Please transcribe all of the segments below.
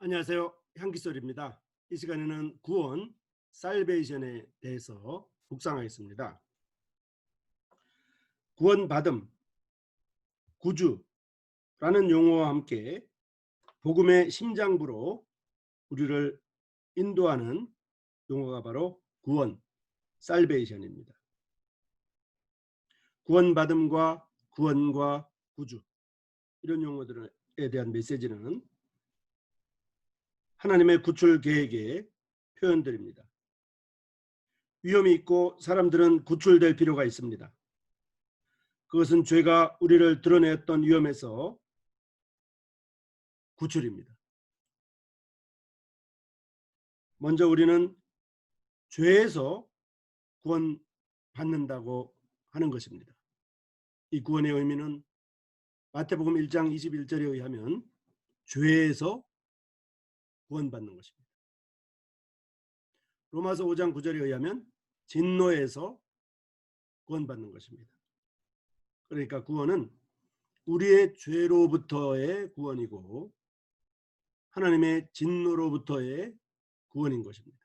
안녕하세요. 향기솔입니다. 이 시간에는 구원, 살베이션에 대해서 묵상하겠습니다. 구원받음, 구주라는 용어와 함께 복음의 심장부로 우리를 인도하는 용어가 바로 구원, 살베이션입니다. 구원받음과 구원과 구주, 이런 용어들에 대한 메시지는 하나님의 구출 계획의 표현들입니다. 위험이 있고 사람들은 구출될 필요가 있습니다. 그것은 죄가 우리를 드러냈던 위험에서 구출입니다. 먼저 우리는 죄에서 구원받는다고 하는 것입니다. 이 구원의 의미는 마태복음 1장 21절에 의하면 죄에서 구원받는 것입니다. 로마서 5장 9절에 의하면 진노에서 구원받는 것입니다. 그러니까 구원은 우리의 죄로부터의 구원이고 하나님의 진노로부터의 구원인 것입니다.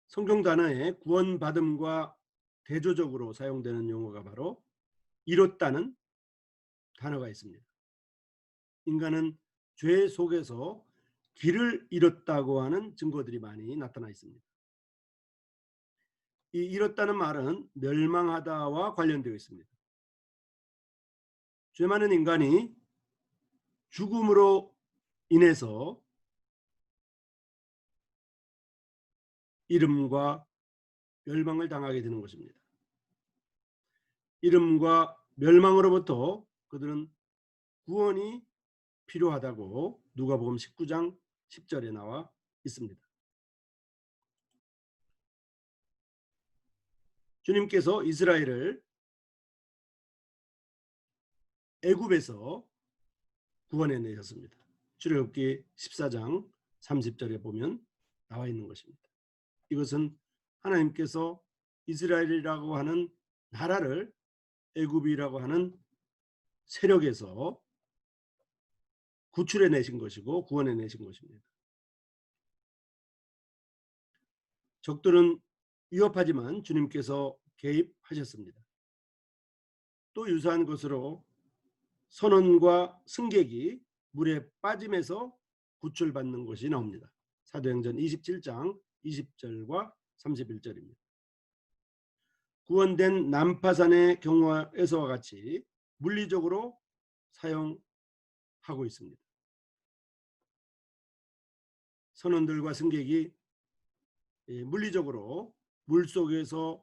성경 단어에 구원받음과 대조적으로 사용되는 용어가 바로 이뤘다는 단어가 있습니다. 인간은 죄 속에서 길을 잃었다고 하는 증거들이 많이 나타나 있습니다. 이 잃었다는 말은 멸망하다와 관련되어 있습니다. 죄 많은 인간이 죽음으로 인해서 이름과 멸망을 당하게 되는 것입니다. 이름과 멸망으로부터 그들은 구원이 필요하다고 누가복음 19장 10절에 나와 있습니다. 주님께서 이스라엘을 애굽에서 구원해 내셨습니다. 출애굽기 14장 30절에 보면 나와 있는 것입니다. 이것은 하나님께서 이스라엘이라고 하는 나라를 애굽이라고 하는 세력에서 구출해 내신 것이고 구원해 내신 것입니다. 적들은 위협하지만 주님께서 개입하셨습니다. 또 유사한 것으로 선원과 승객이 물에 빠짐에서 구출받는 것이 나옵니다. 사도행전 27장 20절과 31절입니다. 구원된 난파산의 경우에서와 같이 물리적으로 사용하고 있습니다. 선원들과 승객이 물리적으로 물속에서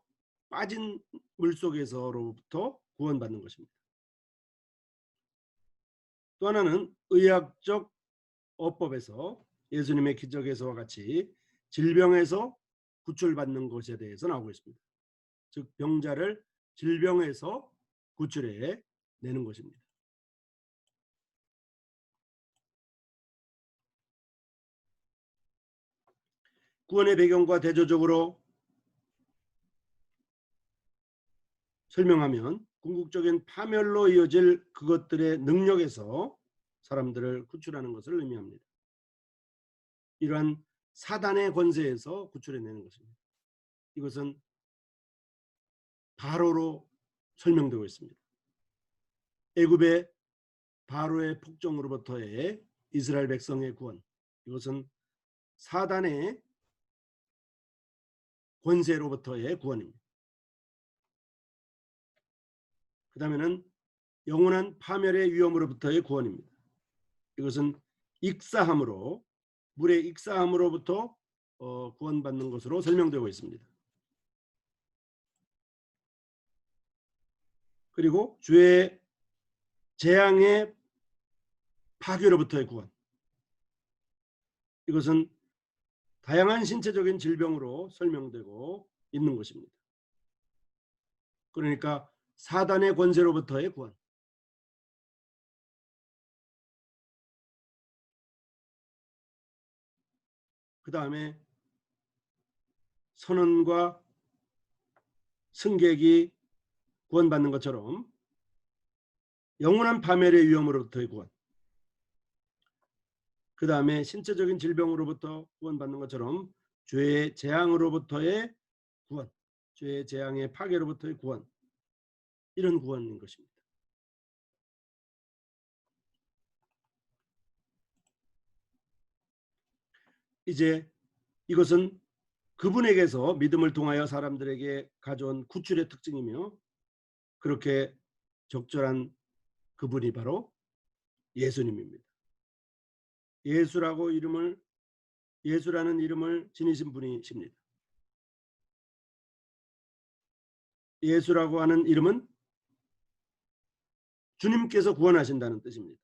빠진 물속에서로부터 구원받는 것입니다. 또 하나는 의학적 어법에서 예수님의 기적에서와 같이 질병에서 구출받는 것에 대해서 나오고 있습니다. 즉 병자를 질병에서 구출해 내는 것입니다. 구원의 배경과 대조적으로 설명하면 궁극적인 파멸로 이어질 그것들의 능력에서 사람들을 구출하는 것을 의미합니다. 이러한 사단의 권세에서 구출해내는 것입니다. 이것은 바로로 설명되고 있습니다. 애굽의 바로의 폭정으로부터의 이스라엘 백성의 구원, 이것은 사단의 권세로부터의 구원입니다. 그 다음에는 영원한 파멸의 위험으로부터의 구원입니다. 이것은 익사함으로, 물의 익사함으로부터 구원받는 것으로 설명되고 있습니다. 그리고 죄의 재앙의 파괴로부터의 구원, 이것은 다양한 신체적인 질병으로 설명되고 있는 것입니다. 그러니까 사단의 권세로부터의 구원, 그 다음에 선원과 승객이 구원받는 것처럼 영원한 파멸의 위험으로부터의 구원, 그 다음에 신체적인 질병으로부터 구원받는 것처럼 죄의 재앙으로부터의 구원, 죄의 재앙의 파괴로부터의 구원, 이런 구원인 것입니다. 이제 이것은 그분에게서 믿음을 통하여 사람들에게 가져온 구출의 특징이며, 그렇게 적절한 그분이 바로 예수님입니다. 예수라는 이름을 지니신 분이십니다. 예수라고 하는 이름은 주님께서 구원하신다는 뜻입니다.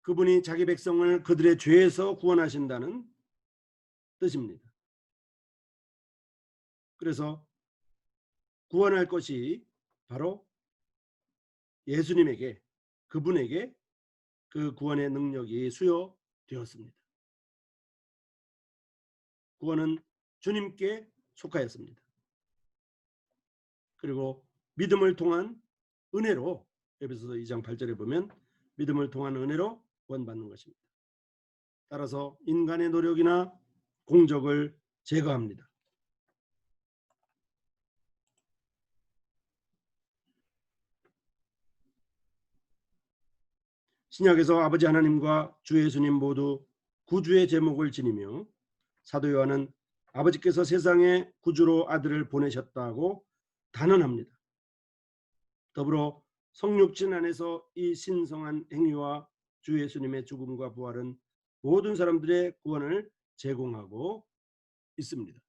그분이 자기 백성을 그들의 죄에서 구원하신다는 뜻입니다. 그래서 구원할 것이 바로 예수님에게, 그분에게 그 구원의 능력이 수여되었습니다. 구원은 주님께 속하였습니다. 그리고 믿음을 통한 은혜로, 에베소서 2장 8절에 보면 믿음을 통한 은혜로 구원받는 것입니다. 따라서 인간의 노력이나 공적을 제거합니다. 신약에서 아버지 하나님과 주 예수님 모두 구주의 제목을 지니며 사도 요한은 아버지께서 세상에 구주로 아들을 보내셨다고 단언합니다. 더불어 성육신 안에서 이 신성한 행위와 주 예수님의 죽음과 부활은 모든 사람들의 구원을 제공하고 있습니다.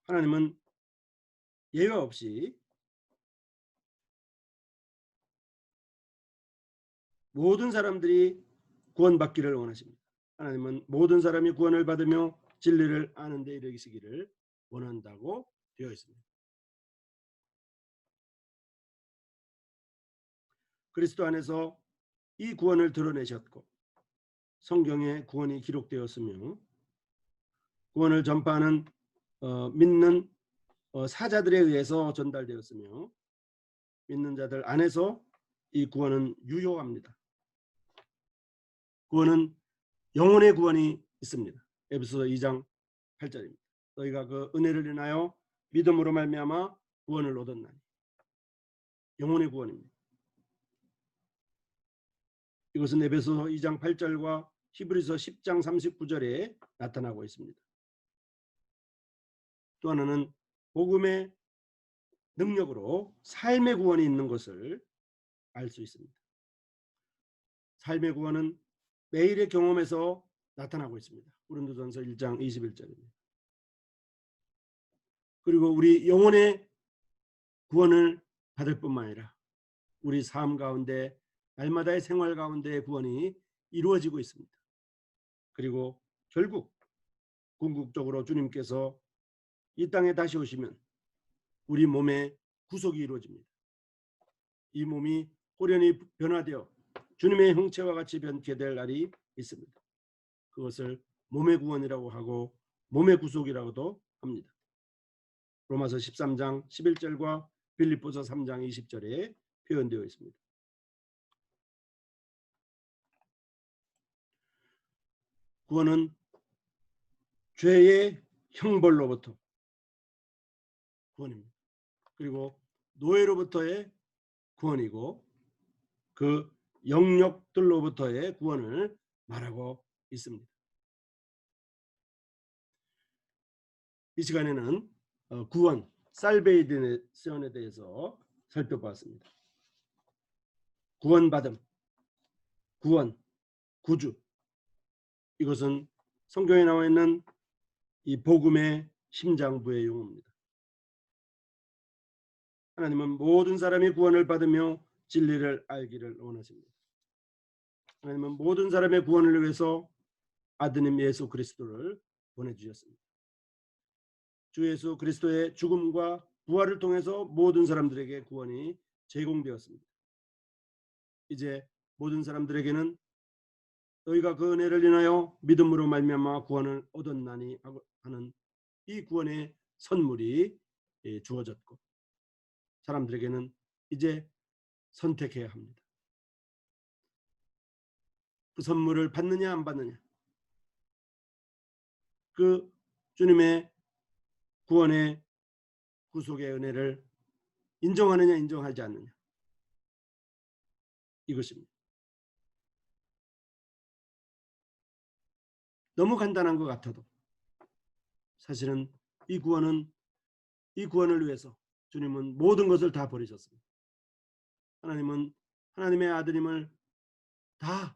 하나님은 예외 없이 모든 사람들이 구원받기를 원하십니다. 하나님은 모든 사람이 구원을 받으며 진리를 아는 데 이르시기를 원한다고 되어 있습니다. 그리스도 안에서 이 구원을 드러내셨고 성경에 구원이 기록되었으며 구원을 전파하는 믿는 사자들에 의해서 전달되었으며 믿는 자들 안에서 이 구원은 유효합니다. 구원은 영혼의 구원이 있습니다. 에베소서 2장 8절입니다. 너희가 그 은혜를 인하여 믿음으로 말미암아 구원을 얻었나니. 영혼의 구원입니다. 이것은 에베소서 2장 8절과 히브리서 10장 39절에 나타나고 있습니다. 또 하나는 복음의 능력으로 삶의 구원이 있는 것을 알 수 있습니다. 삶의 구원은 매일의 경험에서 나타나고 있습니다. 고린도전서 1장 21절입니다. 그리고 우리 영혼의 구원을 받을 뿐만 아니라 우리 삶 가운데 날마다의 생활 가운데 구원이 이루어지고 있습니다. 그리고 결국 궁극적으로 주님께서 이 땅에 다시 오시면 우리 몸의 구속이 이루어집니다. 이 몸이 호련히 변화되어 주님의 형체와 같이 변케 될 날이 있습니다. 그것을 몸의 구원이라고 하고 몸의 구속이라고도 합니다. 로마서 13장 11절과 빌립보서 3장 20절에 표현되어 있습니다. 구원은 죄의 형벌로부터 구원입니다. 그리고 노예로부터의 구원이고 그 영역들로부터의 구원을 말하고 있습니다. 이 시간에는 구원, 살베이션에 대해서 살펴보았습니다. 구원받음, 구원, 구주, 이것은 성경에 나와 있는 이 복음의 심장부의 용어입니다. 하나님은 모든 사람이 구원을 받으며 진리를 알기를 원하십니다. 하나님은 모든 사람의 구원을 위해서 아드님 예수 그리스도를 보내주셨습니다. 주 예수 그리스도의 죽음과 부활을 통해서 모든 사람들에게 구원이 제공되었습니다. 이제 모든 사람들에게는 너희가 그 은혜를 인하여 믿음으로 말미암아 구원을 얻었나니 하는 이 구원의 선물이 주어졌고, 사람들에게는 이제 선택해야 합니다. 그 선물을 받느냐 안 받느냐, 그 주님의 구원의 구속의 은혜를 인정하느냐 인정하지 않느냐, 이것입니다. 너무 간단한 것 같아도 사실은 이 구원을 위해서 주님은 모든 것을 다 버리셨습니다. 하나님은 하나님의 아들임을 다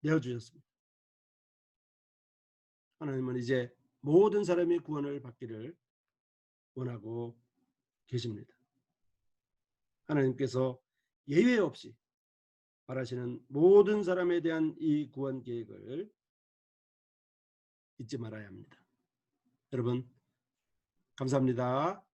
내어주셨습니다. 하나님은 이제 모든 사람이 구원을 받기를 원하고 계십니다. 하나님께서 예외 없이 바라시는 모든 사람에 대한 이 구원 계획을 잊지 말아야 합니다. 여러분, 감사합니다.